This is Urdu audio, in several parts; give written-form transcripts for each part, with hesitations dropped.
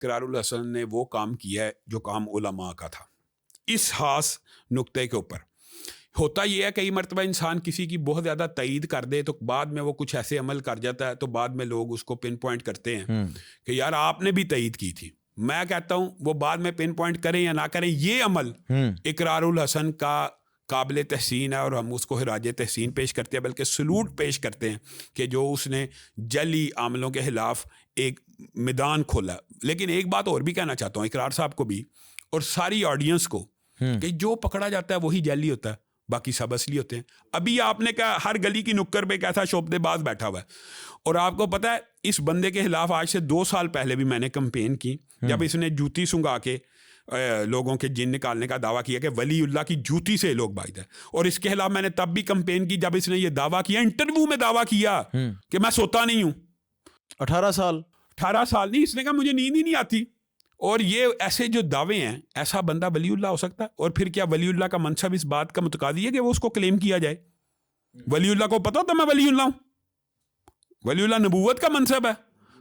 اقرار الحسن نے وہ کام کیا ہے جو کام علماء کا تھا. اس خاص نقطے کے اوپر ہوتا یہ ہے کئی مرتبہ انسان کسی کی بہت زیادہ تائید کر دے تو بعد میں وہ کچھ ایسے عمل کر جاتا ہے تو بعد میں لوگ اس کو پن پوائنٹ کرتے ہیں کہ یار آپ نے بھی تائید کی تھی. میں کہتا ہوں وہ بعد میں پن پوائنٹ کریں یا نہ کریں, یہ عمل اقرار الحسن کا قابل تحسین ہے اور ہم اس کو خراج تحسین پیش کرتے ہیں, بلکہ سلوٹ پیش کرتے ہیں کہ جو اس نے جعلی عاملوں کے خلاف ایک میدان کھولا. لیکن ایک بات اور بھی کہنا چاہتا ہوں اقرار صاحب کو بھی اور ساری آڈینس کو کہ جو پکڑا جاتا ہے وہی جعلی ہوتا ہے, باقی سب اصلی ہوتے ہیں. ابھی آپ نے کہا ہر گلی کی نکر پہ کیسا شعبدے باز بیٹھا ہوا ہے, اور آپ کو پتہ ہے اس بندے کے خلاف آج سے 2 سال پہلے بھی میں نے کمپین کی جب اس نے جوتی سنگا کے لوگوں کے جن نکالنے کا دعویٰ کیا کہ ولی اللہ کی جوتی سے لوگ باعث ہے, اور اس کے خلاف میں نے تب بھی کمپین کی جب اس نے یہ دعویٰ کیا, انٹرویو میں دعویٰ کیا کہ میں سوتا نہیں ہوں. 18 سال نہیں, اس نے کہا مجھے نیند ہی نہیں آتی. اور یہ ایسے جو دعوے ہیں, ایسا بندہ ولی اللہ ہو سکتا ہے؟ اور پھر کیا ولی اللہ کا منصب اس بات کا متقاضی ہے کہ وہ اس کو کلیم کیا جائے؟ ولی اللہ کو پتا ہوتا میں ولی اللہ ہوں؟ ولی اللہ نبوت کا منصب ہے,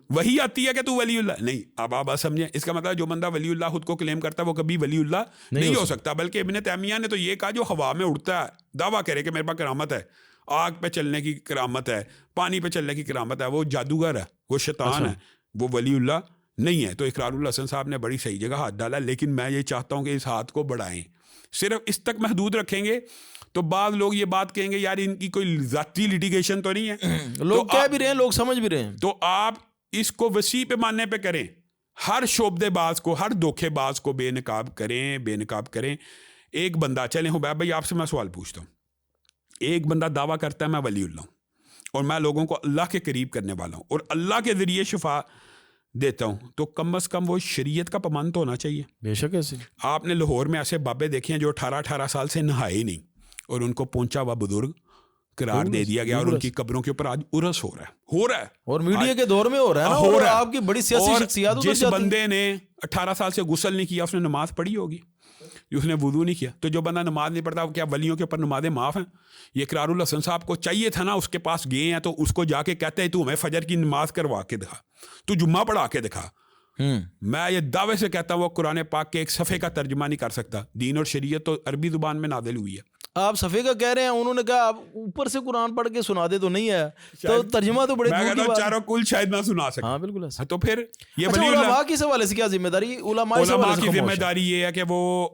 وہی آتی ہے کہ تو ولی اللہ نہیں. اب آپ سمجھیں, اس کا مطلب جو بندہ ولی اللہ خود کو کلیم کرتا ہے وہ کبھی ولی اللہ نہیں ہو سکتا. بلکہ ابن تیمیہ نے تو یہ کہا جو ہوا میں اڑتا ہے دعویٰ کرے کہ میرے پاس کرامت ہے, آگ پہ چلنے کی کرامت ہے, پانی پہ چلنے کی کرامت ہے, وہ جادوگر ہے, وہ شیطان ہے, وہ ولی اللہ نہیں ہے. تو اقرار الحسن صاحب نے بڑی صحیح جگہ ہاتھ ڈالا, لیکن میں یہ چاہتا ہوں کہ اس ہاتھ کو بڑھائیں. صرف اس تک محدود رکھیں گے تو بعض لوگ یہ بات کہیں گے یار ان کی کوئی ذاتی لٹیگیشن تو نہیں ہے, لوگ کہہ بھی رہے ہیں, لوگ سمجھ بھی رہے ہیں. تو آپ اس کو وسیع پیمانے پہ کریں, ہر شعبدے باز کو, ہر دھوکے باز کو بے نقاب کریں. ایک بندہ, چلیں حبیب بھائی آپ سے میں سوال پوچھتا ہوں, ایک بندہ دعویٰ کرتا ہے میں ولی اللہ ہوں اور میں لوگوں کو اللہ کے قریب کرنے والا ہوں اور اللہ کے ذریعے شفا دیتا ہوں, تو کم از کم وہ شریعت کا پابند ہونا چاہیے. بے شک ایسے. آپ نے لاہور میں ایسے بابے دیکھے ہیں جو 18 سال سے نہائے ہی نہیں اور ان کو پہنچا ہوا بزرگ قرار دے دیا گیا, اور ان کی قبروں کے اوپر آج عرس ہو رہا ہے اور میڈیا کے دور میں ہو رہا ہے نا, اور آپ کی بڑی سیاسی شخصیات. جس بندے نے 18 سال سے غسل نہیں کیا اس نے نماز پڑھی ہوگی, اس نے وضو نہیں کیا, تو جو بندہ نماز نہیں پڑھتا کیا ولیوں کے اوپر نمازیں معاف ہیں؟ یہ اقرار الحسن صاحب کو چاہیے تھا نا, اس کے پاس گئے ہیں تو اس کو جا کے کہتے ہیں تو ہمیں فجر کی نماز کروا کے دکھا, تو جمعہ پڑھا کے دکھا. میں یہ دعوے سے کہتا ہوں وہ قرآن پاک کے ایک صفحے کا ترجمہ نہیں کر سکتا. دین اور شریعت تو عربی زبان میں نازل ہوئی ہے. آپ صفحے کا کہہ رہے ہیں, انہوں نے کہا آپ اوپر سے قرآن پڑھ کے سنا دے تو نہیں ہے, تو ترجمہ تو بڑے دور کی بات ہے. چاروں کل شاید نہ سنا سکے. ہاں بالکل ایسا. تو پھر یہ علماء کی حوالے سے کیا ذمہ داری؟ علماء کی ذمہ داری یہ ہے کہ وہ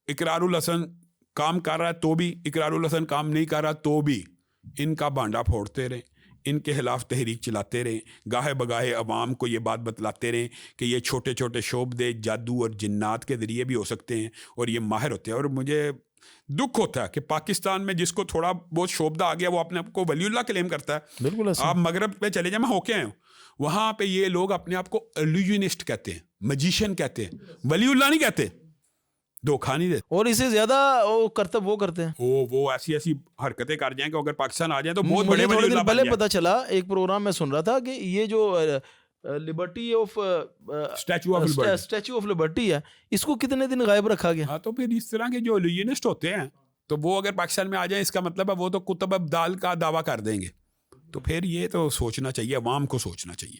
اقرار الحسن کام کر رہا ہے تو بھی, اقرار الحسن کام نہیں کر رہا تو بھی ان کا بانڈا پھوڑتے رہیں, ان کے خلاف تحریک چلاتے رہیں, گاہے بگاہے عوام کو یہ بات بتلاتے رہیں کہ یہ چھوٹے چھوٹے شعبدے جادو اور جنات کے ذریعے بھی ہو سکتے ہیں اور یہ ماہر ہوتے ہیں. اور مجھے دکھ ہوتا ہے کہ پاکستان میں جس کو تھوڑا بہت شعبدہ آ گیا وہ اپنے آپ کو ولی اللہ کلیم کرتا ہے. بالکل. آپ مغرب پہ چلے جائیں, میں ہو کے آئے ہوں, وہاں پہ یہ لوگ اپنے آپ کو ایلیوژنسٹ کہتے ہیں, میجیشین کہتے ہیں, ولی اللہ نہیں کہتے, دھوکھا نہیں دیتے. اور اسے زیادہ وہ کرتے ہیں, وہ ایسی حرکتیں کر جائیں کہ اگر پاکستان آ جائیں تو بہت بڑے تھوڑے دن پہلے پتہ چلا, ایک پروگرام میں سن رہا تھا کہ یہ جو liberty of statue of liberty ہے, اس کو کتنے دن غائب رکھا گیا. ہاں, تو پھر اس طرح کے جو ایلیجنسٹ ہوتے ہیں تو وہ اگر پاکستان میں آ جائیں, اس کا مطلب ہے وہ تو کتب ابدال کا دعویٰ کر دیں گے. تو پھر یہ تو سوچنا چاہیے, عوام کو سوچنا چاہیے.